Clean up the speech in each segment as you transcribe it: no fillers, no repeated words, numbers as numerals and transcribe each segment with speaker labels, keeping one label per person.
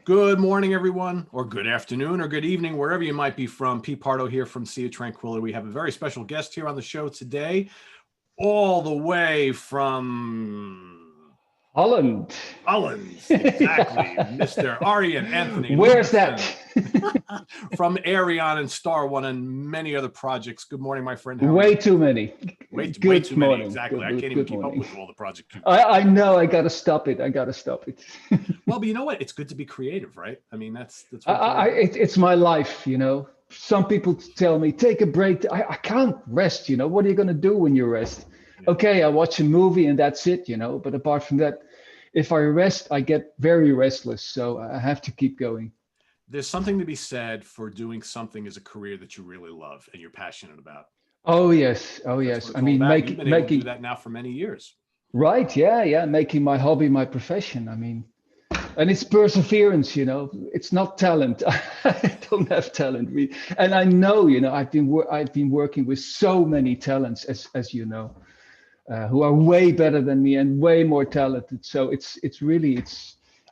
Speaker 1: Good morning, everyone, or good afternoon, or good evening, wherever you might be from. Pete Pardo here from Sea of Tranquility. We have a very special guest here on the show today, all the way from
Speaker 2: Holland.
Speaker 1: Holland, exactly, Mr. Arjen Anthony
Speaker 2: Where's
Speaker 1: Lucassen
Speaker 2: that?
Speaker 1: from Ayreon and Starone and many other projects. Good morning, my friend. How are
Speaker 2: Way
Speaker 1: you?
Speaker 2: too many.
Speaker 1: Way
Speaker 2: Good
Speaker 1: too many,
Speaker 2: morning.
Speaker 1: exactly. I can't even keep up with all the projects you've
Speaker 2: I know. I gotta stop it.
Speaker 1: Well, but you know what? It's good to be creative, right? I mean, that's what
Speaker 2: It's my life. Some people tell me take a break. I can't rest. What are you gonna do when you rest?
Speaker 1: Yeah.
Speaker 2: Okay, I watch a movie and that's it. But apart from that, if I rest, I get very restless. So I have to keep going.
Speaker 1: There's something to be said for doing something as a career that you really love and you're passionate about.
Speaker 2: Oh yes. I mean,
Speaker 1: You've been able to do that now for many years.
Speaker 2: Right. Yeah. Making my hobby my profession. I mean, and it's perseverance. It's not talent. I don't have talent. And I know, I've been working with so many talents, as you know, who are way better than me and way more talented. So it's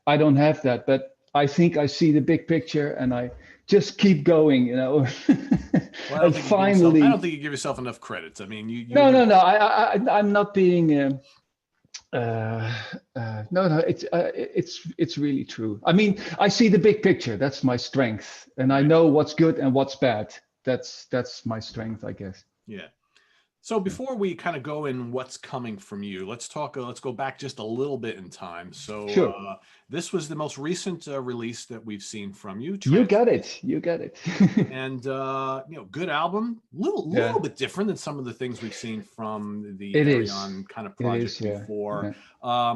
Speaker 2: I don't have that, but I think I see the big picture and I just keep going.
Speaker 1: Well,
Speaker 2: And finally,
Speaker 1: I don't think you give yourself enough credit. I mean, you
Speaker 2: no. I'm not being. No. It's really true. I mean, I see the big picture. That's my strength, and I know what's good and what's bad. That's my strength, I guess.
Speaker 1: Yeah. So before we kind of go in what's coming from you, let's go back just a little bit in time. So
Speaker 2: Sure.
Speaker 1: This was the most recent release that we've seen from you.
Speaker 2: You got it.
Speaker 1: And good album, little bit different than some of the things we've seen from the Ayreon kind of project before. Yeah.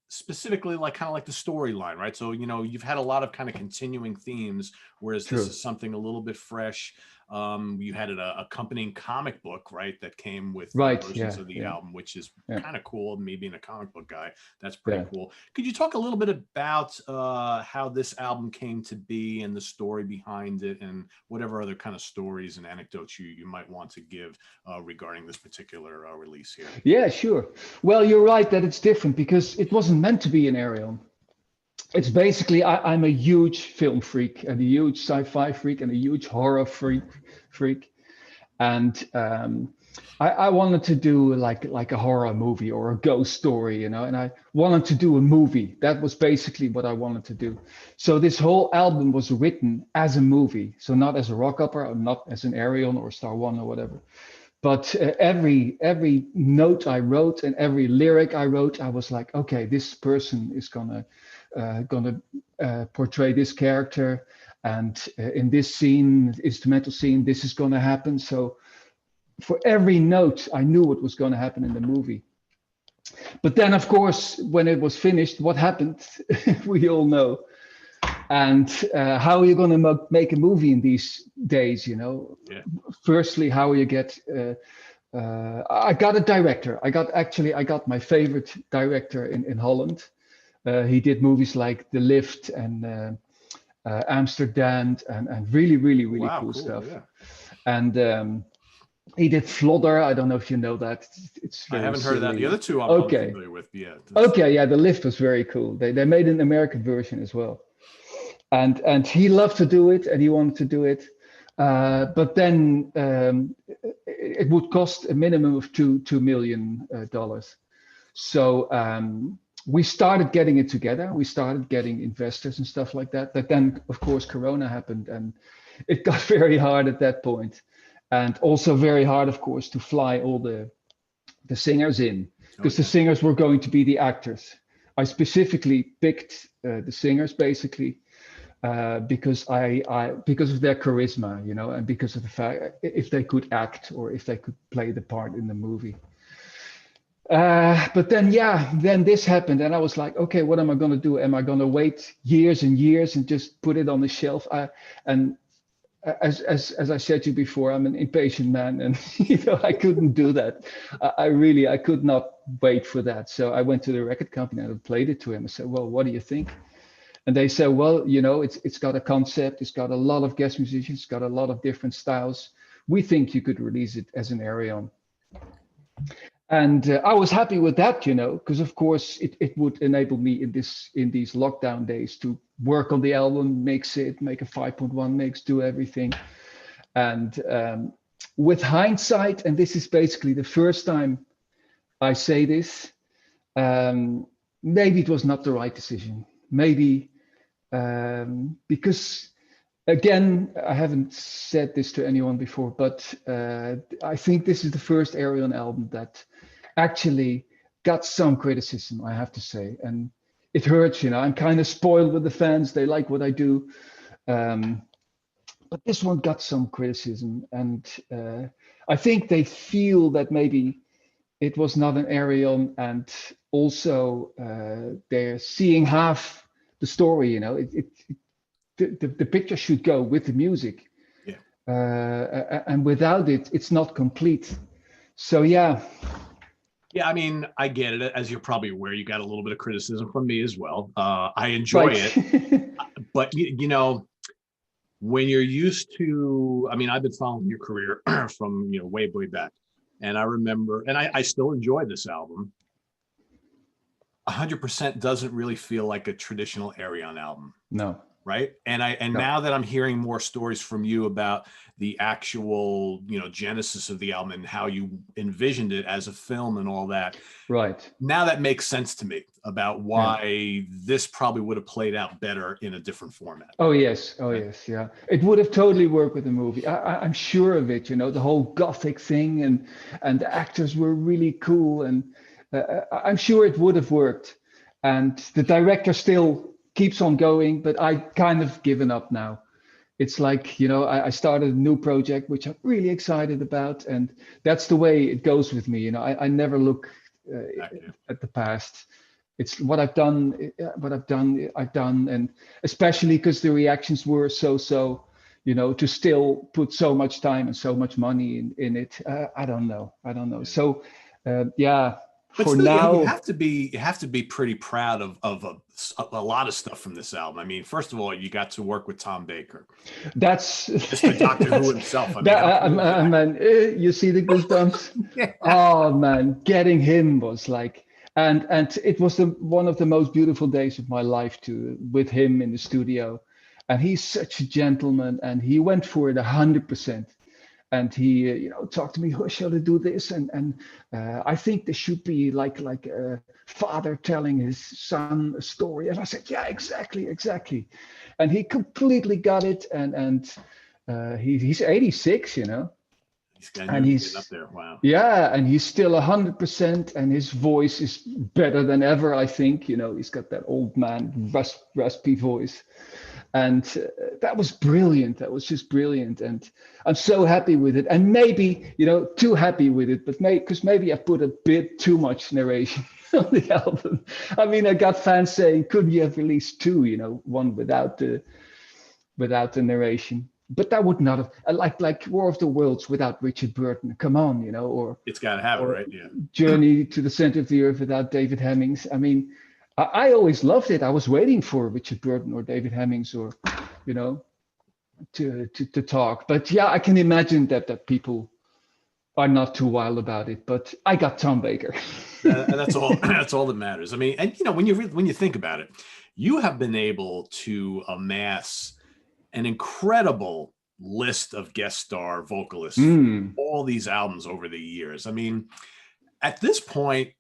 Speaker 1: Specifically kind of like the storyline, right? So you've had a lot of kind of continuing themes, whereas this is something a little bit fresh. You had an accompanying comic book, right, that came with versions of the album, which is kind of cool. Me being a comic book guy, that's pretty cool. Could you talk a little bit about how this album came to be and the story behind it, and whatever other kind of stories and anecdotes you might want to give regarding this particular release here?
Speaker 2: Yeah, sure. Well, you're right that it's different because it wasn't meant to be an Ayreon. It's basically I'm a huge film freak and a huge sci-fi freak and a huge horror freak, and I wanted to do like a horror movie or a ghost story, and I wanted to do a movie. That was basically what I wanted to do. So this whole album was written as a movie, so not as a rock opera, or not as an Ayreon or Star One or whatever. But every note I wrote and every lyric I wrote, I was like, okay, this person is gonna portray this character, and in this scene, instrumental scene, this is gonna happen. So for every note, I knew what was gonna happen in the movie. But then, of course, when it was finished, what happened? We all know. And how are you going to make a movie in these days? Firstly, how you get I got a director. I got my favorite director in Holland. He did movies like The Lift and Amsterdam and really cool stuff. Yeah. And he did Flodder. I don't know if you know that.
Speaker 1: I haven't heard of that. The other two I'm familiar with. Yeah.
Speaker 2: Okay. Yeah. The Lift was very cool. They made an American version as well. And he loved to do it and he wanted to do it. But then it would cost a minimum of $2 million. So we started getting it together. We started getting investors and stuff like that. But then, of course, Corona happened and it got very hard at that point. And also very hard, of course, to fly all the singers in, because the singers were going to be the actors. I specifically picked the singers basically because because of their charisma, and because of the fact if they could act or if they could play the part in the movie. But then this happened, and I was like, okay, what am I going to do? Am I going to wait years and years and just put it on the shelf? As I said to you before, I'm an impatient man, and I couldn't do that. I could not wait for that. So I went to the record company and I played it to him. I said, well, what do you think? And they said, well, it's got a concept, it's got a lot of guest musicians, it's got a lot of different styles. We think you could release it as an Ayreon. And I was happy with that, because of course it would enable me in these lockdown days to work on the album, mix it, make a 5.1 mix, do everything. And with hindsight, and this is basically the first time I say this, maybe it was not the right decision. Maybe because, again, I haven't said this to anyone before, but I think this is the first Ayreon album that actually got some criticism, I have to say. And it hurts, I'm kind of spoiled with the fans. They like what I do. But this one got some criticism. And I think they feel that maybe it was not an Ayreon, and also they're seeing half the story, the picture should go with the music. Yeah. And without it, it's not complete. So, yeah.
Speaker 1: Yeah, I mean, I get it. As you're probably aware, you got a little bit of criticism from me as well. I enjoy it. But, when you're used to, I mean, I've been following your career from, way back. And I remember, and I still enjoy this album. 100% doesn't really feel like a traditional Ayreon album.
Speaker 2: No.
Speaker 1: Right. And now that I'm hearing more stories from you about the actual, genesis of the album and how you envisioned it as a film and all that.
Speaker 2: Right.
Speaker 1: Now that makes sense to me about why this probably would have played out better in a different format.
Speaker 2: Oh, yes. Oh, yes. Yeah. It would have totally worked with the movie. I'm sure of it, the whole gothic thing and the actors were really cool. And I'm sure it would have worked. And the director still keeps on going, but I kind of given up now. It's like, I started a new project, which I'm really excited about. And that's the way it goes with me. I never look at the past. It's what I've done. And especially because the reactions were so, to still put so much time and so much money in it. I don't know. So, yeah.
Speaker 1: But
Speaker 2: for
Speaker 1: still,
Speaker 2: now,
Speaker 1: you have to be pretty proud of a lot of stuff from this album. I mean, first of all, you got to work with Tom Baker.
Speaker 2: That's
Speaker 1: Mr. Doctor Who himself.
Speaker 2: Man, you see the goosebumps. Yeah. Oh man, getting him was like, and it was one of the most beautiful days of my life with him in the studio, and he's such a gentleman, and he went for it 100%. And he, talked to me, oh, shall I do this? And I think there should be like a father telling his son a story. And I said, yeah, exactly. And he completely got it. And he's 86,
Speaker 1: He's up there. Wow.
Speaker 2: Yeah, and he's still 100%, and his voice is better than ever, I think. He's got that old man raspy voice. And that was brilliant. That was just brilliant. And I'm so happy with it. And maybe, too happy with it, but because maybe I put a bit too much narration on the album. I mean, I got fans saying, could you have released two, one without the narration? But that would not have, like War of the Worlds without Richard Burton. Come on, or
Speaker 1: it's got to have it, right? Yeah.
Speaker 2: Journey to the Center of the Earth without David Hemmings. I mean, I always loved it. I was waiting for Richard Burton or David Hemmings or, to talk. But yeah, I can imagine that people are not too wild about it. But I got Tom Baker.
Speaker 1: And that's all. That's all that matters. I mean, and when you think about it, you have been able to amass an incredible list of guest star vocalists for all these albums over the years. I mean, at this point,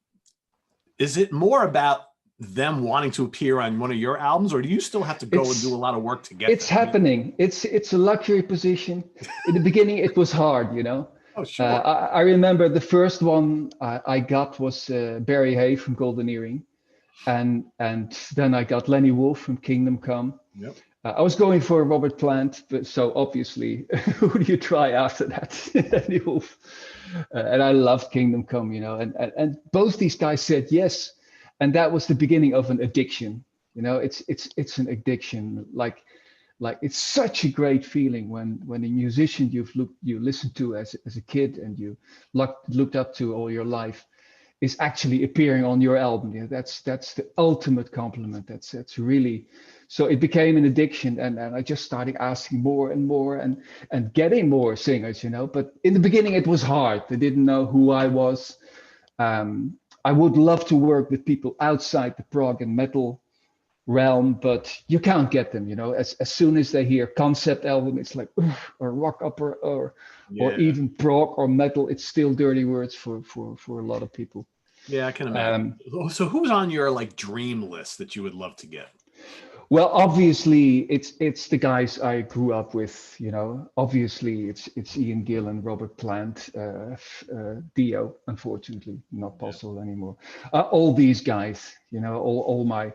Speaker 1: is it more about them wanting to appear on one of your albums, or do you still have to go and do a lot of work to get
Speaker 2: it's
Speaker 1: them?
Speaker 2: Happening. It's a luxury position. In the beginning it was hard,
Speaker 1: Oh, sure.
Speaker 2: I remember the first one I got was Barry Hay from Golden Earring, and then I got Lenny Wolf from Kingdom Come.
Speaker 1: Yep.
Speaker 2: I was going for Robert Plant, but so obviously who do you try after that? Lenny Wolf. And I loved Kingdom Come, and both these guys said yes. And that was the beginning of an addiction. It's an addiction. Like it's such a great feeling when a musician you listened to as a kid and you looked up to all your life is actually appearing on your album. That's the ultimate compliment. That's really, so it became an addiction, and I just started asking more and more and getting more singers. But in the beginning it was hard. They didn't know who I was. I would love to work with people outside the prog and metal realm, but you can't get them, you know. As soon as they hear concept album, it's like, or rock opera, or even prog or metal, it's still dirty words for a lot of people.
Speaker 1: Yeah, I can imagine. So who's on your like dream list that you would love to get?
Speaker 2: Well, obviously it's the guys I grew up with, you know. Obviously it's Ian Gillan, Robert Plant, Dio, unfortunately not possible anymore. All these guys, you know, all my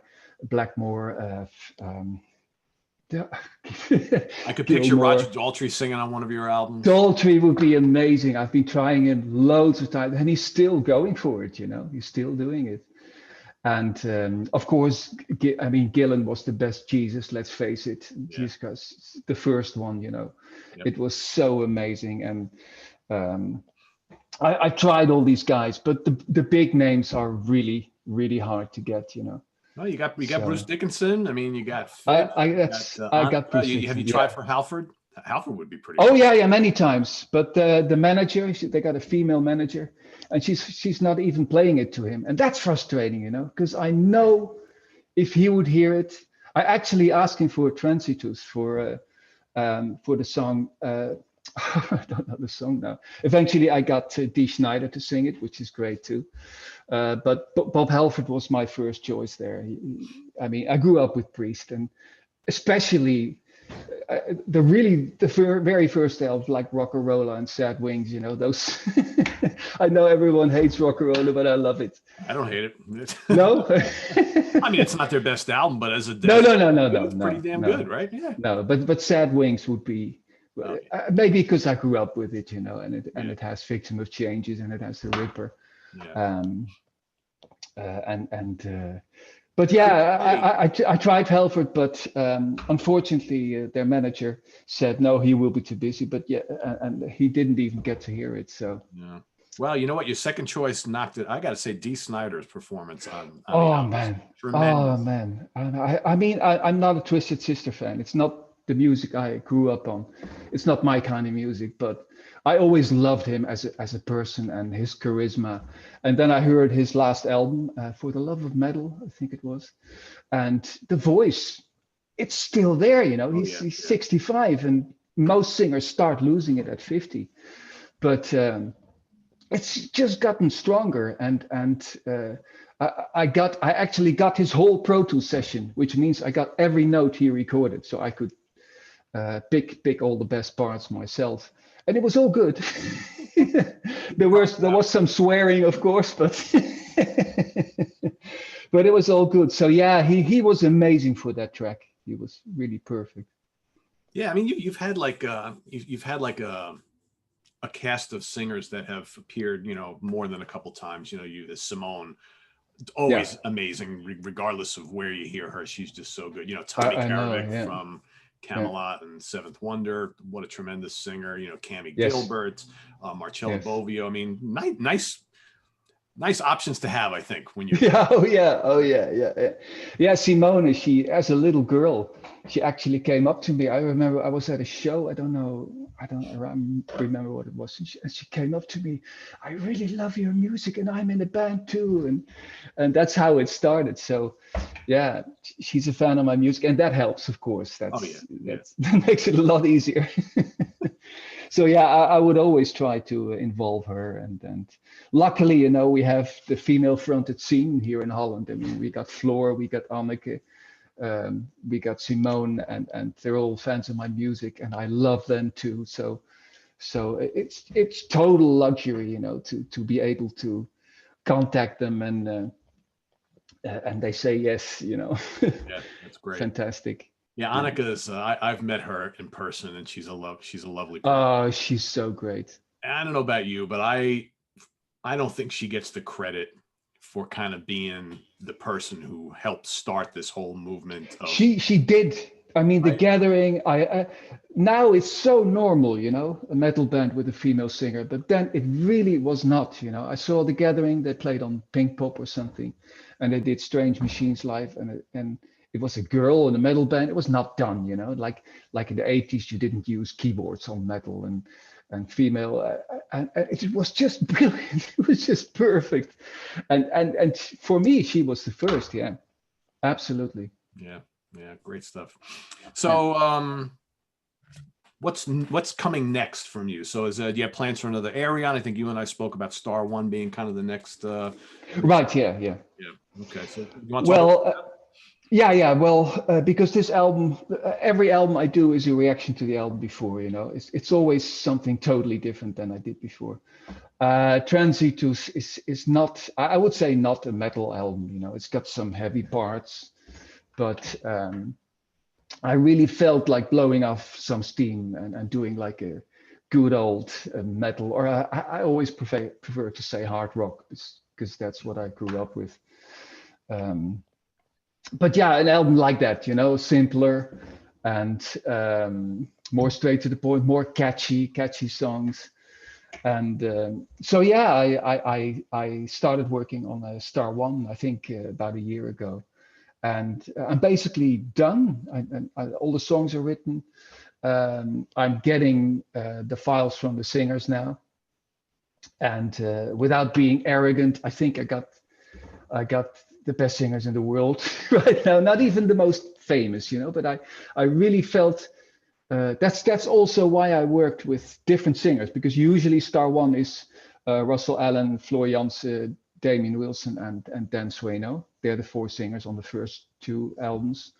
Speaker 2: Blackmore.
Speaker 1: I could picture Roger Daltrey singing on one of your albums.
Speaker 2: Daltrey would be amazing. I've been trying him loads of times, and he's still going for it, you know. He's still doing it. And of course, I mean, Gillan was the best Jesus, let's face it. Jesus, the first one, you know. It was so amazing. And I tried all these guys, but the big names are really, really hard to get, you know.
Speaker 1: Well, you got Bruce Dickinson. I mean, you got.
Speaker 2: I got Bruce.
Speaker 1: Have you tried for Halford? Halford would be pretty.
Speaker 2: Oh yeah, many times. But the manager, they got a female manager, and she's not even playing it to him, and that's frustrating, you know, because I know if he would hear it. I actually asked him for a Transitus for the song. I don't know the song now. Eventually, I got Dee Snider to sing it, which is great too. But Bob Halford was my first choice there. I mean, I grew up with Priest, and especially the very first albums like Rock'n'Rolla and Sad Wings. You know those. I know everyone hates Rock'n'Rolla, but I love it.
Speaker 1: I don't hate it.
Speaker 2: No.
Speaker 1: I mean, it's not their best album, but as a
Speaker 2: no,
Speaker 1: it's pretty damn good, right? Yeah.
Speaker 2: No, but Sad Wings would be. Maybe because I grew up with it, you know, and it has Victim of Changes and it has the Ripper, but yeah, I tried Halford, but unfortunately their manager said no, he will be too busy. But yeah, and he didn't even get to hear it. So
Speaker 1: yeah. Well, you know what? Your second choice knocked it. I got to say, Dee Snider's performance on
Speaker 2: man, I mean, I'm not a Twisted Sister fan. It's not the music I grew up on. It's not my kind of music, but I always loved him as a person and his charisma. And then I heard his last album, For the Love of Metal, I think it was. And the voice, it's still there, you know. He's 65, and most singers start losing it at 50. But it's just gotten stronger. And I actually got his whole Pro Tools session, which means I got every note he recorded, so I could pick all the best parts myself, and it was all good. there was some swearing, of course, but but it was all good. So yeah, he was amazing for that track. He was really perfect.
Speaker 1: Yeah, I mean, you've had like a cast of singers that have appeared, you know, more than a couple times. You know, the Simone, always amazing, regardless of where you hear her. She's just so good. You know, Tommy Karevik from Camelot and Seventh Wonder, what a tremendous singer. You know, Cammie Gilbert, Marcello Bovio. I mean, nice options to have, I think, when you're
Speaker 2: Simone, she, as a little girl, she actually came up to me. I remember I was at a show. I don't remember what it was, and she came up to me. I really love your music, and I'm in a band too, and that's how it started. So yeah, she's a fan of my music, and that helps, of course. That makes it a lot easier. So yeah, I would always try to involve her, and luckily, you know, we have the female-fronted scene here in Holland. I mean, we got Floor, we got Anneke, we got Simone, and they're all fans of my music, and I love them too. So it's total luxury, you know, to be able to contact them, and they say yes, you know.
Speaker 1: Yeah, that's great.
Speaker 2: Fantastic.
Speaker 1: Yeah, Annike's. I've met her in person, and she's a lovely person.
Speaker 2: Oh, she's so great.
Speaker 1: I don't know about you, but I don't think she gets the credit for kind of being the person who helped start this whole movement.
Speaker 2: She did. I mean, the Gathering. Now it's so normal, you know, a metal band with a female singer, but then it really was not. You know, I saw the Gathering. They played on Pink Pop or something, and they did Strange Machines live, and it was a girl in a metal band. It was not done, you know, like in the 80s, you didn't use keyboards on metal and female. and it was just brilliant. It was just perfect. And for me, she was the first. Yeah, absolutely.
Speaker 1: Yeah, great stuff. So what's coming next from you? So do you have plans for another Ayreon? I think you and I spoke about Star1 being kind of the next.
Speaker 2: Right. Yeah.
Speaker 1: Okay. So you want to talk about that?
Speaker 2: Well, because this album, every album I do is a reaction to the album before, it's always something totally different than I did before. Transitus is not, I would say, not a metal album, it's got some heavy parts, but I really felt like blowing off some steam and doing like a good old metal, or I always prefer to say hard rock, because that's what I grew up with. But yeah, an album like that, simpler and more straight to the point, more catchy songs. And so yeah, I started working on Star1, I think about a year ago, and I'm basically done. All the songs are written. I'm getting the files from the singers now, and without being arrogant, I think I got the best singers in the world right now. Not even the most famous, but I really felt that's also why I worked with different singers, because usually Star1 is Russell Allen, Floor Jansen, Damien Wilson, and Dan Swano. They're the 4 singers on the first 2 albums.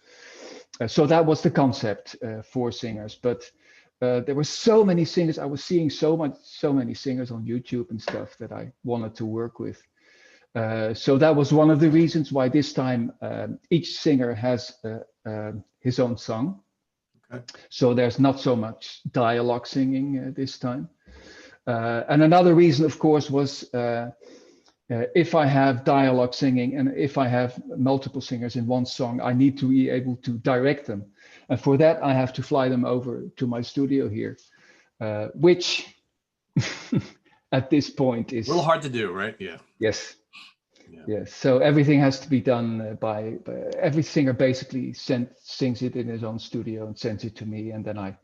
Speaker 2: So that was the concept, 4 singers. But there were so many singers. I was seeing so many singers on YouTube and stuff that I wanted to work with. So that was one of the reasons why this time each singer has his own song. Okay. So there's not so much dialogue singing this time. And another reason, of course, was if I have dialogue singing and if I have multiple singers in one song, I need to be able to direct them. And for that, I have to fly them over to my studio here, which at this point is
Speaker 1: a little hard to do, right? Yeah.
Speaker 2: Yes. Yes. So everything has to be done by every singer basically sings it in his own studio and sends it to me, and then I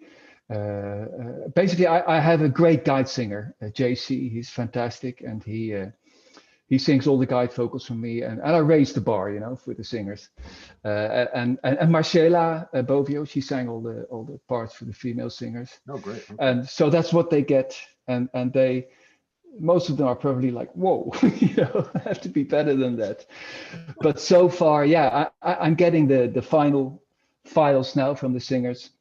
Speaker 2: basically I have a great guide singer, JC. He's fantastic, and he sings all the guide vocals for me, and I raise the bar, for the singers. And Marcela Bovio, she sang all the parts for the female singers.
Speaker 1: Oh, great. Okay.
Speaker 2: And so that's what they get, and they. Most of them are probably like, whoa, I have to be better than that. But so far, yeah, I'm getting the final files now from the singers,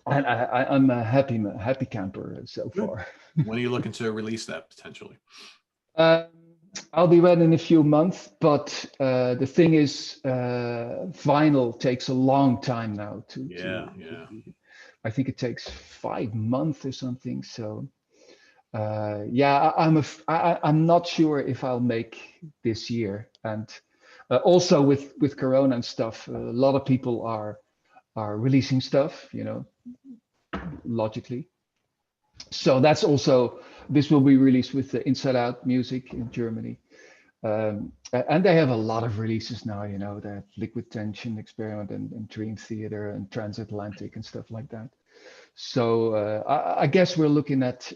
Speaker 2: and I'm a happy camper so far.
Speaker 1: When are you looking to release that potentially?
Speaker 2: I'll be ready in a few months, but the thing is, vinyl takes a long time now to I think it takes 5 months or something. So. I'm not sure if I'll make this year, and also with Corona and stuff, a lot of people are releasing stuff, logically. So that's also, this will be released with the Inside Out Music in Germany, and they have a lot of releases now. They have Liquid Tension Experiment and Dream Theater and Transatlantic and stuff like that. So I guess we're looking at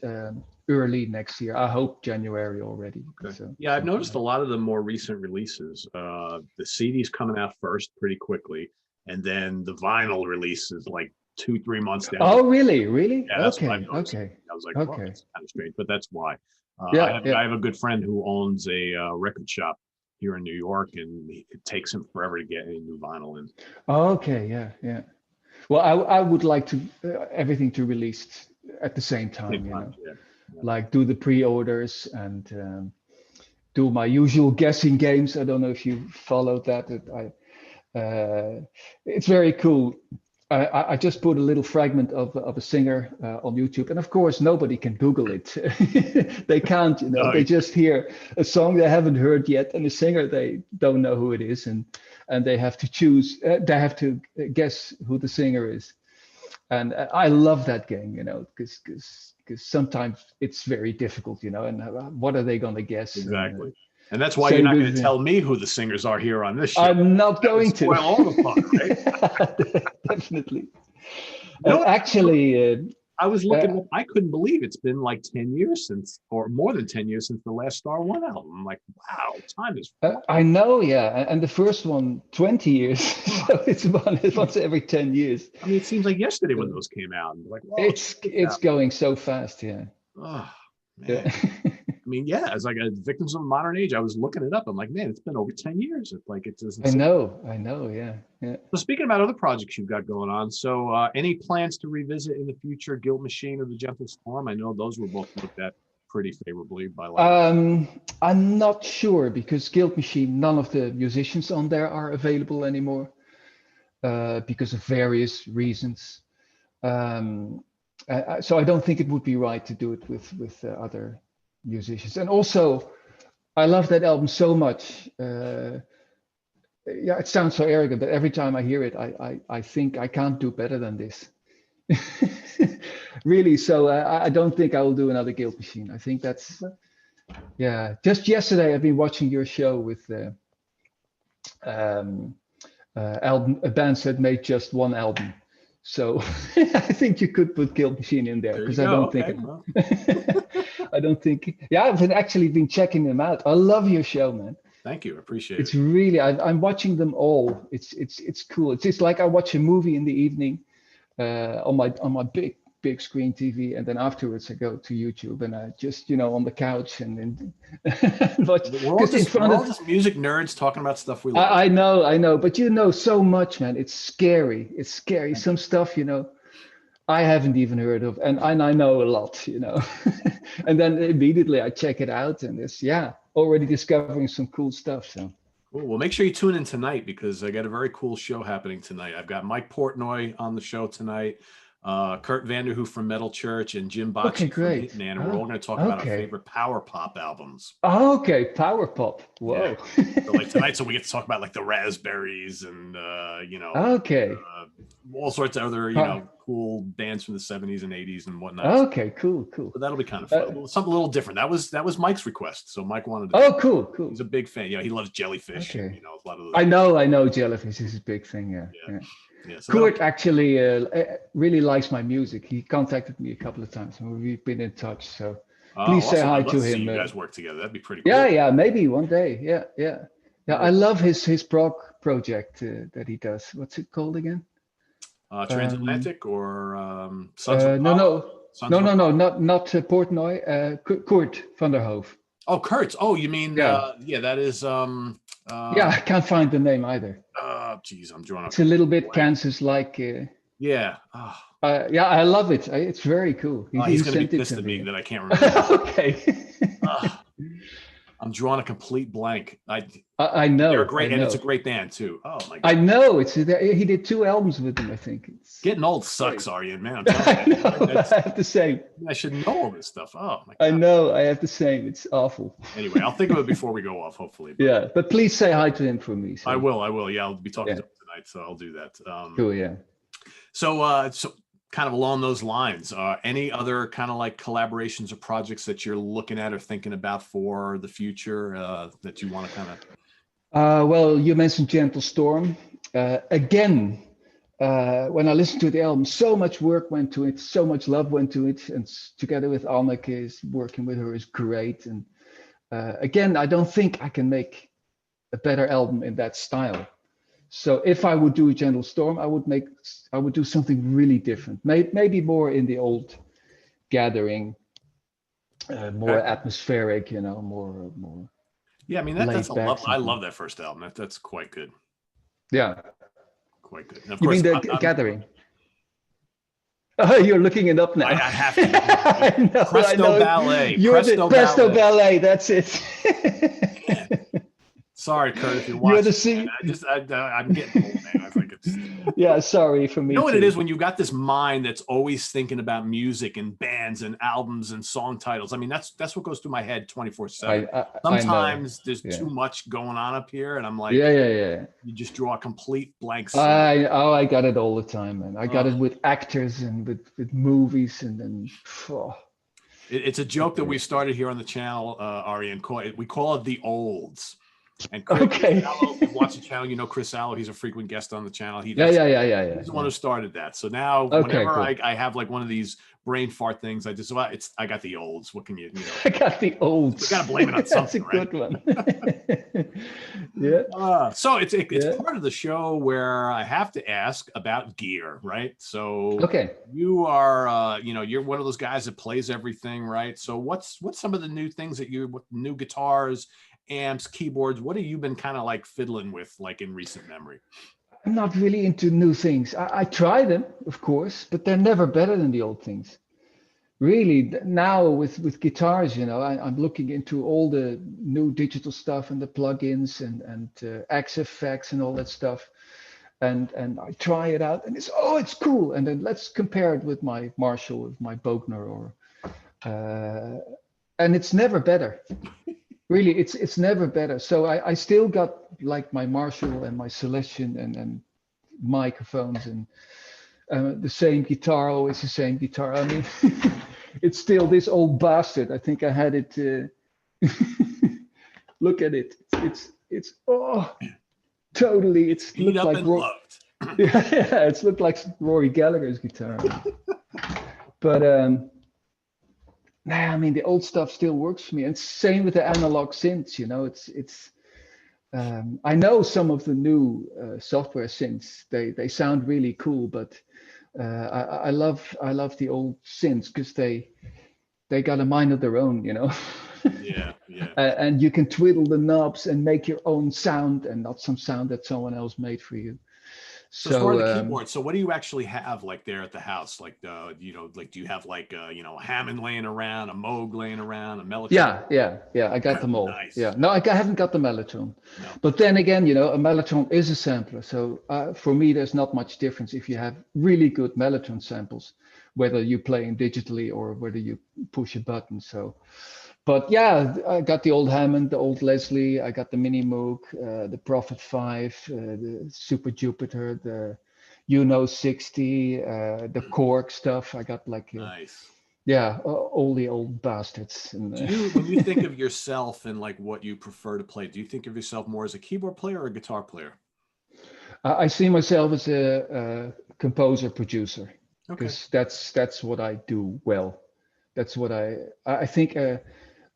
Speaker 2: early next year. I hope January already.
Speaker 1: Okay.
Speaker 2: So,
Speaker 1: yeah, I've noticed a lot of the more recent releases. The CD's coming out first pretty quickly, and then the vinyl release is like 2-3 months down.
Speaker 2: Oh, really? Really?
Speaker 1: Yeah, that's
Speaker 2: okay.
Speaker 1: what I've noticed.
Speaker 2: Okay.
Speaker 1: I was like, well, that's kind of strange, but that's why.
Speaker 2: I
Speaker 1: have a good friend who owns a record shop here in New York, and it takes him forever to get any new vinyl in.
Speaker 2: Oh, okay. Yeah. Well, I would like to everything to release at the same time,
Speaker 1: Yeah.
Speaker 2: Like do the pre-orders and do my usual guessing games. I don't know if you followed that. It's very cool. I just put a little fragment of a singer on YouTube, and of course nobody can Google it. They can't,
Speaker 1: No.
Speaker 2: They just hear a song they haven't heard yet, and the singer they don't know who it is, and they have to choose. They have to guess who the singer is, and I love that game, because sometimes it's very difficult, and what are they going to guess?
Speaker 1: Exactly. And that's why you're not going to tell me who the singers are here on this show.
Speaker 2: I'm not going to.
Speaker 1: Spoil all the fun, right?
Speaker 2: Definitely. Actually,
Speaker 1: I was looking up, I couldn't believe it's been like 10 years since, or more than 10 years since the last Star One album. I'm like, wow, time is.
Speaker 2: I know, yeah. And the first one, 20 years. So it's once every 10 years.
Speaker 1: I mean, it seems like yesterday when those came out. And like, well,
Speaker 2: it's going so fast, yeah.
Speaker 1: Oh, man. I mean, yeah, as like a victims of modern age, I was looking it up. I'm like, man, it's been over 10 years. It's like, it doesn't.
Speaker 2: I know, yeah.
Speaker 1: So speaking about other projects you've got going on, so any plans to revisit in the future Guilt Machine or The Gentle Storm? I know those were both looked at pretty favorably by
Speaker 2: I'm not sure, because Guilt Machine, none of the musicians on there are available anymore because of various reasons. So I don't think it would be right to do it with other musicians. And also, I love that album so much. Yeah, it sounds so arrogant, but every time I hear it, I think I can't do better than this. Really, so I don't think I will do another Guilt Machine. I think that's, yeah. Just yesterday, I've been watching your show with album bands that made just one album. So I think you could put Guilt Machine in there, because I don't think. Well. I don't think. Yeah, I've actually been checking them out. I love your show, man.
Speaker 1: Thank you, I appreciate it.
Speaker 2: It's really. I'm watching them all. It's cool. It's like I watch a movie in the evening on my big screen TV, and then afterwards I go to YouTube and I just on the couch and watch.
Speaker 1: We're all just music nerds talking about stuff we love.
Speaker 2: I know, but so much, man. It's scary. It's scary. Some stuff I haven't even heard of, and I know a lot, and then immediately I check it out, and it's already discovering some cool stuff. So
Speaker 1: cool. Well, make sure you tune in tonight, because I got a very cool show happening tonight. I've got Mike Portnoy on the show tonight, Kurt Vanderhoof from Metal Church, and Jim Bocci from Hitman, and we're all going to talk about our favorite power pop albums.
Speaker 2: Okay, power pop. Whoa.
Speaker 1: Yeah. So like tonight, so we get to talk about like the Raspberries and all sorts of other cool bands from the 70s and 80s and whatnot.
Speaker 2: Okay, cool.
Speaker 1: So that'll be kind of fun. Something a little different. That was Mike's request. So Mike wanted to.
Speaker 2: Oh, cool.
Speaker 1: He's a big fan. He loves Jellyfish.
Speaker 2: Okay.
Speaker 1: A lot of those.
Speaker 2: I know Jellyfish is his big thing. Yeah. So Kurt actually really likes my music. He contacted me a couple of times, and we've been in touch. So please say hi to him.
Speaker 1: You guys work together. That'd be pretty cool.
Speaker 2: Yeah, maybe one day. Yeah. I love his prog project that he does. What's it called again?
Speaker 1: Transatlantic or
Speaker 2: Sons of No, not Portnoy. Kurt van der Hoof.
Speaker 1: Oh, Kurt. Oh, you mean that is
Speaker 2: I can't find the name either.
Speaker 1: Geez, I'm drawing up.
Speaker 2: It's a little bit Kansas-like.
Speaker 1: Yeah.
Speaker 2: I love it. It's very cool.
Speaker 1: He's going to be pissed at me that I can't remember.
Speaker 2: Okay.
Speaker 1: I'm drawing a complete blank.
Speaker 2: I know.
Speaker 1: They're great, and it's a great band too. Oh my God.
Speaker 2: I know. He did 2 albums with them, I think.
Speaker 1: Getting old sucks, Arjen, man.
Speaker 2: I know. I have the same.
Speaker 1: I should know all this stuff. Oh my God.
Speaker 2: I know. I have the same. It's awful.
Speaker 1: Anyway, I'll think of it before we go off, hopefully.
Speaker 2: But please say hi to him for me. So.
Speaker 1: I will. Yeah, I'll be talking to him tonight, so I'll do that.
Speaker 2: Cool. Yeah.
Speaker 1: So kind of along those lines, any other kind of like collaborations or projects that you're looking at or thinking about for the future that you want to kind of?
Speaker 2: Well, you mentioned Gentle Storm. Again, when I listened to the album, so much work went to it, so much love went to it, and together with Anneke, working with her is great. And again, I don't think I can make a better album in that style. So if I would do a Gentle Storm, I would do something really different. Maybe more in the old Gathering, more atmospheric, more.
Speaker 1: Yeah, I mean I love that first album. That's quite good.
Speaker 2: Yeah,
Speaker 1: quite good. And of
Speaker 2: you
Speaker 1: course,
Speaker 2: mean the Gathering? Oh, you're looking it up now.
Speaker 1: I have to. Presto Ballet.
Speaker 2: Presto Ballet. That's it.
Speaker 1: Sorry, Kurt, if you're watching. I'm getting old, man. I think it's.
Speaker 2: Yeah, sorry for me.
Speaker 1: You know what it is when you got this mind that's always thinking about music and bands and albums and song titles. I mean, that's what goes through my head 24/7. Sometimes there's too much going on up here, and I'm like,
Speaker 2: yeah.
Speaker 1: You just draw a complete blank
Speaker 2: slate. I got it all the time, man. I got it with actors and with movies, and then.
Speaker 1: It's a joke that we started here on the channel, Arjen. We call it the olds. And Chris Allo, if you watch the channel, you know Chris Allo. He's a frequent guest on the channel. He's the one who started that. So now, whenever I have like one of these brain fart things, I just I got the olds. What can you know?
Speaker 2: I got the olds.
Speaker 1: You got to blame it on something.
Speaker 2: That's a good one. Yeah.
Speaker 1: So it's part of the show where I have to ask about gear, right? So you are you're one of those guys that plays everything, right? So what's some of the new things that new guitars, amps, keyboards, what have you been kind of like fiddling with like in recent memory?
Speaker 2: I'm not really into new things. I try them, of course, but they're never better than the old things. Really, now with guitars, I'm looking into all the new digital stuff and the plugins and XFX and all that stuff. And I try it out and it's cool. And then let's compare it with my Marshall, with my Bogner, and it's never better. Really, it's never better. So I still got like my Marshall and my Celestion and microphones and the same guitar, always the same guitar. I mean, it's still this old bastard. I think I had it. Look at it. It's totally. It's
Speaker 1: looked up like and loved.
Speaker 2: Yeah, it's looked like Rory Gallagher's guitar. But I mean, the old stuff still works for me. And same with the analog synths, it's I know some of the new software synths, they sound really cool, but I love the old synths because they got a mind of their own,
Speaker 1: Yeah.
Speaker 2: And you can twiddle the knobs and make your own sound and not some sound that someone else made for you.
Speaker 1: So as far as the keyboard, so what do you actually have like there at the house? Like do you have like a Hammond laying around, a Moog laying around, a Mellotron?
Speaker 2: Yeah. I got them all.
Speaker 1: Nice.
Speaker 2: Yeah. No, I haven't got the Mellotron. No. But then again, a Mellotron is a sampler. So for me, there's not much difference if you have really good Mellotron samples, whether you play in digitally or whether you push a button. So. But yeah, I got the old Hammond, the old Leslie, I got the Mini Moog, the Prophet 5, the Super Jupiter, the Uno 60, the Korg stuff. I got like
Speaker 1: nice.
Speaker 2: Yeah, all the old bastards. And,
Speaker 1: when you think of yourself and like what you prefer to play, do you think of yourself more as a keyboard player or a guitar player?
Speaker 2: I see myself as a composer, producer, because that's what I do well. That's what I think.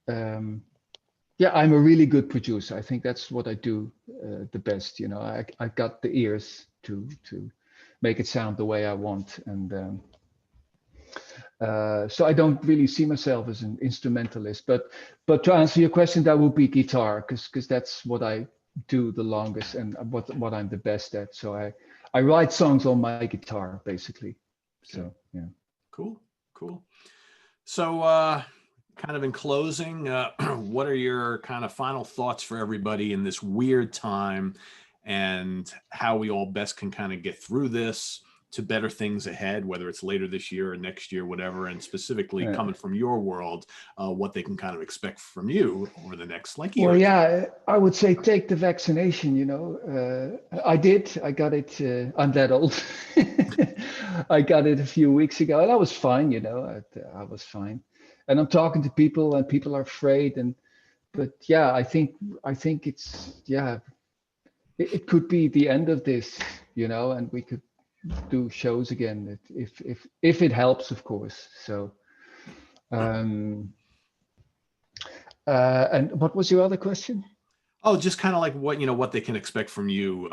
Speaker 2: I'm a really good producer. I think that's what I do the best. I got the ears to make it sound the way I want, and so I don't really see myself as an instrumentalist. But to answer your question, that would be guitar, because that's what I do the longest and what I'm the best at. So I write songs on my guitar basically. So yeah.
Speaker 1: Cool. So. Kind of in closing, what are your kind of final thoughts for everybody in this weird time and how we all best can kind of get through this to better things ahead, whether it's later this year or next year, whatever, and specifically coming from your world, what they can kind of expect from you over the next year?
Speaker 2: Well, yeah, I would say take the vaccination, I got it, I'm that old. I got it a few weeks ago and I was fine, I was fine. And I'm talking to people and people are afraid. But yeah, I think it's, it could be the end of this, and we could do shows again if it helps, of course. So, and what was your other question?
Speaker 1: Oh, just kind of like what they can expect from you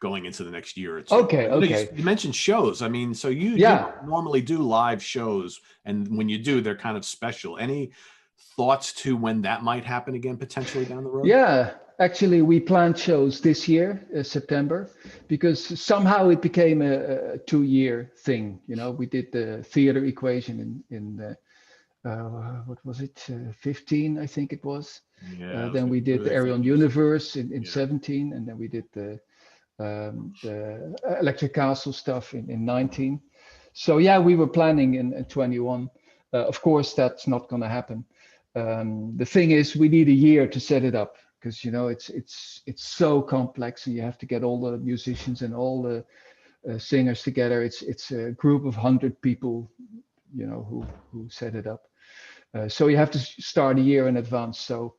Speaker 1: going into the next year or two.
Speaker 2: Okay.
Speaker 1: You mentioned shows. I mean, so you normally do live shows, and when you do, they're kind of special. Any thoughts to when that might happen again, potentially down the road?
Speaker 2: Yeah, actually, we planned shows this year, September, because somehow it became a 2-year thing. We did the theater equation in what was it, 15, I think it was.
Speaker 1: Yeah.
Speaker 2: Then we did the Ayreon Universe in 17, and then we did the Electric Castle stuff in 19. So yeah, we were planning in 21. Of course, that's not going to happen. The thing is, we need a year to set it up because it's so complex, and you have to get all the musicians and all the singers together. It's a group of 100 people, who set it up. So you have to start a year in advance. So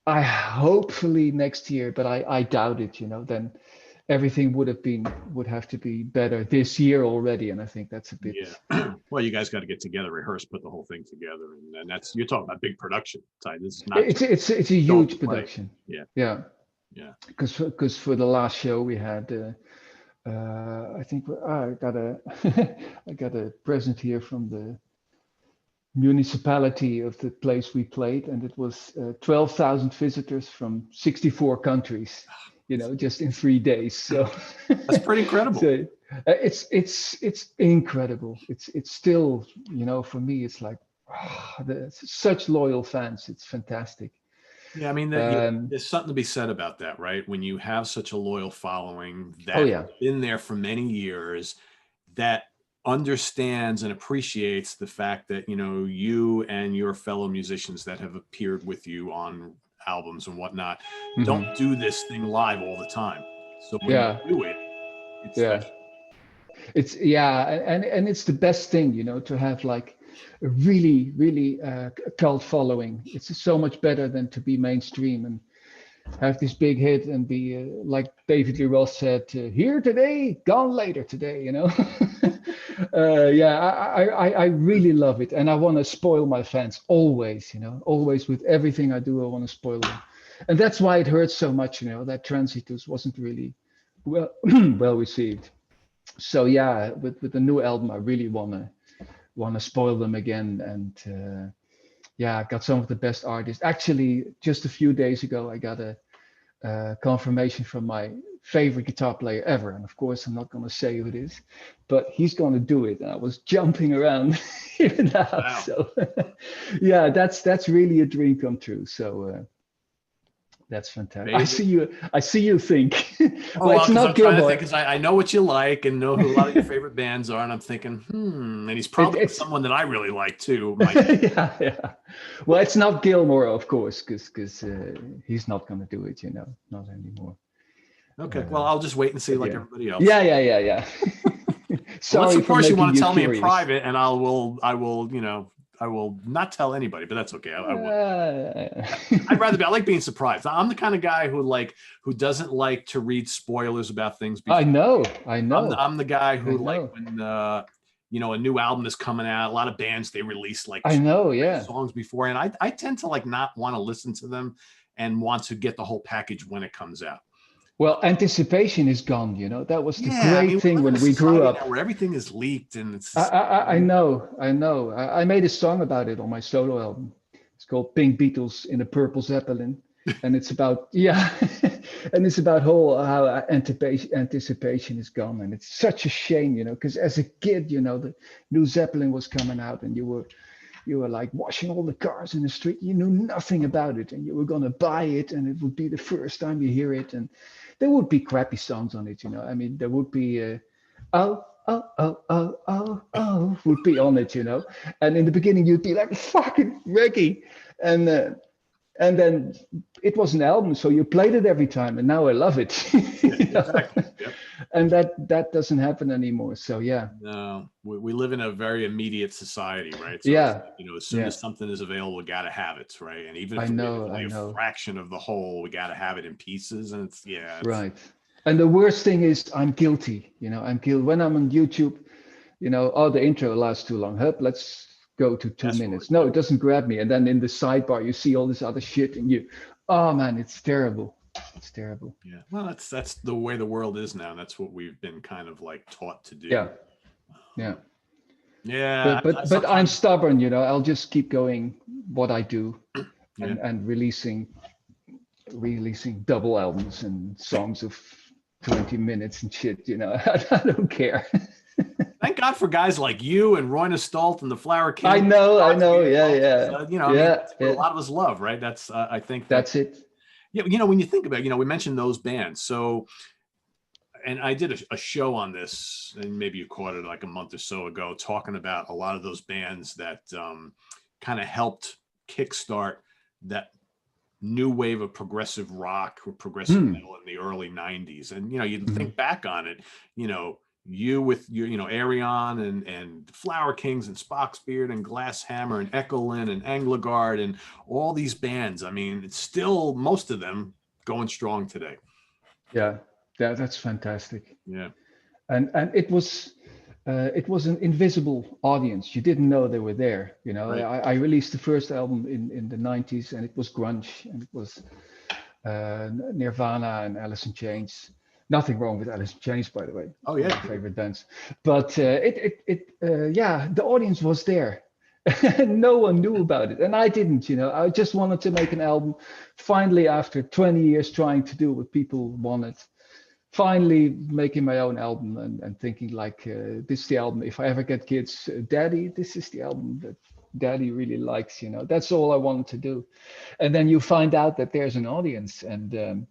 Speaker 2: I hopefully next year, but I doubt it, then everything would have to be better this year already. And I think that's a bit.
Speaker 1: Yeah. Well, you guys got to get together, rehearse, put the whole thing together. And that's, you're talking about big production, Ty. This is not.
Speaker 2: It's a huge production.
Speaker 1: Yeah.
Speaker 2: Yeah.
Speaker 1: Yeah.
Speaker 2: Because for the last show we had, I think I got a present here from the municipality of the place we played, and it was 12,000 visitors from 64 countries, just in 3 days. So
Speaker 1: that's pretty incredible.
Speaker 2: So, it's incredible. It's still, for me, it's like such loyal fans. It's fantastic.
Speaker 1: Yeah, I mean, there's something to be said about that, right? When you have such a loyal following that's been there for many years, that understands and appreciates the fact that, you and your fellow musicians that have appeared with you on albums and whatnot don't do this thing live all the time. So when you do it, it's special.
Speaker 2: It's and it's the best thing, to have like a really, really cult following. It's so much better than to be mainstream and have this big hit and be like David Lee Roth said, here today, gone later today, I really love it, and I want to spoil my fans always, always with everything I do. I want to spoil them, and that's why it hurts so much, that Transitus wasn't really well received. So yeah, with the new album, I really want to spoil them again, and I got some of the best artists. Actually, just a few days ago, I got a confirmation from my favorite guitar player ever, and of course, I'm not going to say who it is, but he's going to do it. And I was jumping around here in the house. Wow. So, yeah, that's really a dream come true. So. That's fantastic. Amazing. I see you think.
Speaker 1: Well, it's not Gilmore. Because I know what you like and know who a lot of your favorite bands are, and I'm thinking, and he's probably someone that I really like too.
Speaker 2: Yeah. Well, it's not Gilmore, of course, because he's not going to do it, not anymore.
Speaker 1: Okay, well, I'll just wait and see, like everybody else.
Speaker 2: Yeah.
Speaker 1: Sorry, unless of course you want to tell me in private, and I will, I will not tell anybody, but that's okay. I would. I'd rather be. I like being surprised. I'm the kind of guy who doesn't like to read spoilers about things. Before.
Speaker 2: I know.
Speaker 1: I'm the guy who like when a new album is coming out. A lot of bands they release like songs before, and I tend to like not want to listen to them and want to get the whole package when it comes out.
Speaker 2: Well, anticipation is gone. That was the great thing when we grew up,
Speaker 1: where everything is leaked and it's.
Speaker 2: I know. I made a song about it on my solo album. It's called Pink Beatles in a Purple Zeppelin, and it's about and it's about how anticipation is gone, and it's such a shame, because as a kid, the new Zeppelin was coming out, and you were like washing all the cars in the street. You knew nothing about it, and you were gonna buy it, and it would be the first time you hear it, and there would be crappy songs on it, I mean, there would be oh would be on it, and in the beginning you'd be like fucking reggae, and then it was an album, so you played it every time, and now I love it.
Speaker 1: Exactly. Yep.
Speaker 2: And that doesn't happen anymore. So yeah.
Speaker 1: No, we live in a very immediate society, right? So as soon as something is available, we got to have it, right? And even if it's only a fraction of the whole, we got to have it in pieces, and it's
Speaker 2: right. And the worst thing is I'm guilty. I'm guilty when I'm on YouTube. The intro lasts too long. Let's go to 2 minutes. No, it doesn't grab me. And then in the sidebar, you see all this other shit, and oh man, it's terrible. It's terrible.
Speaker 1: Yeah. Well, that's the way the world is now. That's what we've been kind of like taught to do.
Speaker 2: Yeah.
Speaker 1: Yeah.
Speaker 2: But I'm stubborn, I'll just keep going what I do and releasing double albums and songs of 20 minutes and shit, I don't care.
Speaker 1: Thank God for guys like you and Roy Stolt and the Flower King.
Speaker 2: I know. Yeah.
Speaker 1: So, that's what a lot of us love, right? That's I think
Speaker 2: that's it.
Speaker 1: Yeah, when you think about it, we mentioned those bands. So, and I did a show on this, and maybe you caught it like a month or so ago, talking about a lot of those bands that kind of helped kickstart that new wave of progressive rock or progressive metal in the early 90s. And, you think back on it, you with your, you know, Ayreon and Flower Kings and Spocksbeard and Glasshammer and Echolin and Anglagard and all these bands. I mean, it's still most of them going strong today.
Speaker 2: Yeah, that's fantastic.
Speaker 1: Yeah.
Speaker 2: And it was an invisible audience. You didn't know they were there. You know, right. I released the first album in the 90s, and it was grunge, and it was Nirvana and Alice in Chains. Nothing wrong with Alice in Chains, by the way.
Speaker 1: Oh yeah,
Speaker 2: my favorite bands. But yeah, the audience was there. No one knew about it, and I didn't. You know, I just wanted to make an album. Finally, after 20 years trying to do what people wanted, finally making my own album and thinking like, this is the album. If I ever get kids, Daddy, this is the album that Daddy really likes. You know, that's all I wanted to do. And then you find out that there's an audience, and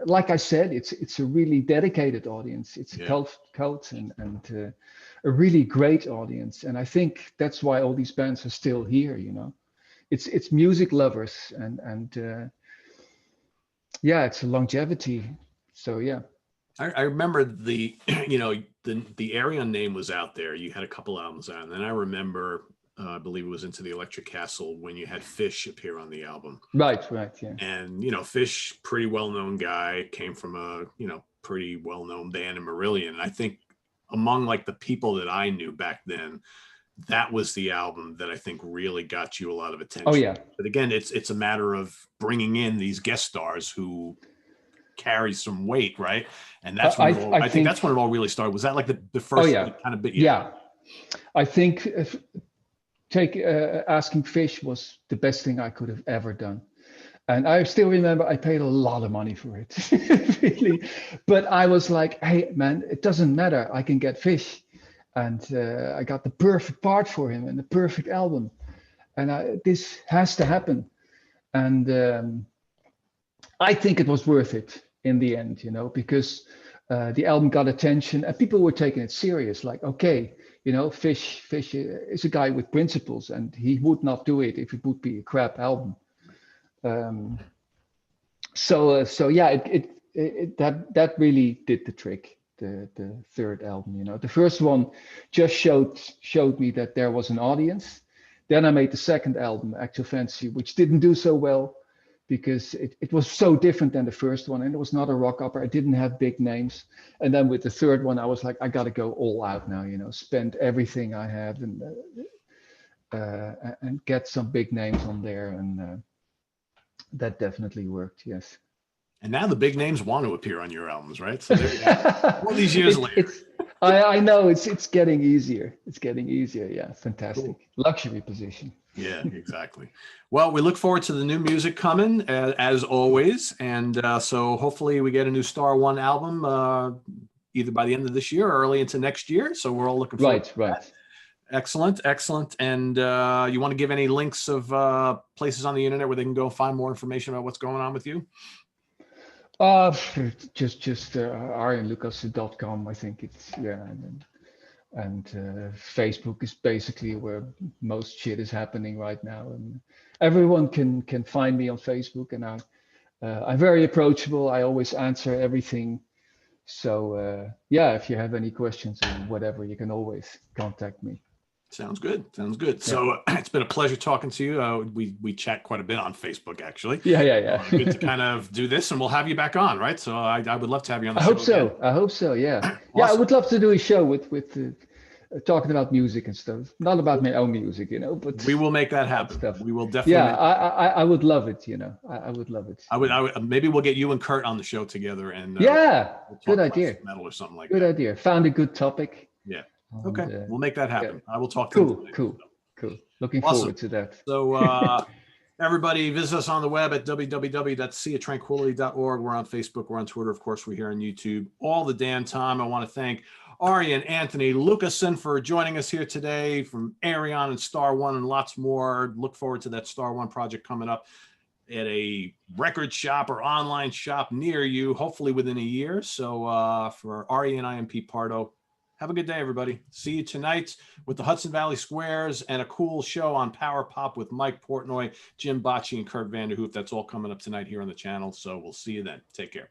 Speaker 2: like I said, it's a really dedicated audience. It's a cult and a really great audience. And I think that's why all these bands are still here. You know, it's music lovers and yeah, it's a longevity. So yeah.
Speaker 1: I remember the you know the Ayreon name was out there. You had a couple albums out, and then I remember. I believe it was Into the Electric Castle when you had Fish appear on the album.
Speaker 2: Right, yeah.
Speaker 1: And, you know, Fish, pretty well-known guy, came from a, you know, pretty well-known band in Marillion. And I think among like the people that I knew back then, that was the album that I think really got you a lot of attention.
Speaker 2: Oh, yeah.
Speaker 1: But again, it's a matter of bringing in these guest stars who carry some weight, right? And that's when I think that's when it all really started. Was that like the first kind of bit?
Speaker 2: Yeah. I think Asking Fish was the best thing I could have ever done. And I still remember I paid a lot of money for it, really. But I was like, hey, man, it doesn't matter. I can get Fish. And I got the perfect part for him and the perfect album. And this has to happen. And I think it was worth it in the end, you know, because the album got attention and people were taking it serious. Like, okay, you know, Fish is a guy with principles, and he would not do it if it would be a crap album. So yeah, that really did the trick. The third album, you know, the first one just showed me that there was an audience. Then I made the second album, Actual Fantasy, which didn't do so well because it was so different than the first one, and it was not a rock opera. I didn't have big names. And then with the third one, I was like, I got to go all out now, you know, spend everything I have and get some big names on there. And that definitely worked, yes.
Speaker 1: And now the big names want to appear on your albums, right? So there you go. All these years later.
Speaker 2: I know it's getting easier. It's getting easier. Yeah, fantastic. Cool. Luxury position.
Speaker 1: Yeah, exactly. Well, we look forward to the new music coming as always. And so hopefully we get a new Star One album either by the end of this year or early into next year. So we're all looking forward to that. Right. Excellent. And you want to give any links of places on the internet where they can go find more information about what's going on with you?
Speaker 2: Just arjenlucassen.com. I think it's, yeah. And Facebook is basically where most shit is happening right now, and everyone can find me on Facebook, and I'm very approachable. I always answer everything. So yeah, if you have any questions or whatever, you can always contact me.
Speaker 1: Sounds good. Yeah. So it's been a pleasure talking to you. We chat quite a bit on Facebook, actually.
Speaker 2: Yeah.
Speaker 1: Good to kind of do this, and we'll have you back on, right? So I would love to have you on the show.
Speaker 2: I hope so. Yeah.
Speaker 1: Awesome.
Speaker 2: Yeah, I would love to do a show with talking about music and stuff. Not about my own music, you know, but
Speaker 1: we will make that happen.
Speaker 2: Stuff.
Speaker 1: We will definitely.
Speaker 2: Yeah, I would love it. You know, I would love it.
Speaker 1: I would. Maybe we'll get you and Kurt on the show together, and
Speaker 2: yeah,
Speaker 1: we'll
Speaker 2: good idea.
Speaker 1: Metal or something like
Speaker 2: that. Good idea. Found a good topic.
Speaker 1: Yeah. Okay, we'll make that happen.
Speaker 2: Yeah.
Speaker 1: I will talk to you.
Speaker 2: Cool. Looking forward to that.
Speaker 1: So everybody visit us on the web at www.seatranquility.org. We're on Facebook, we're on Twitter, of course, we're here on YouTube all the damn time. I want to thank Arjen Anthony Lucassen for joining us here today from Ayreon and Star One and lots more. Look forward to that Star One project coming up at a record shop or online shop near you, hopefully within a year. So for Arjen, I am Pete Pardo. Have a good day, everybody. See you tonight with the Hudson Valley Squares and a cool show on Power Pop with Mike Portnoy, Jim Bocci, and Kurt Vanderhoof. That's all coming up tonight here on the channel. So we'll see you then. Take care.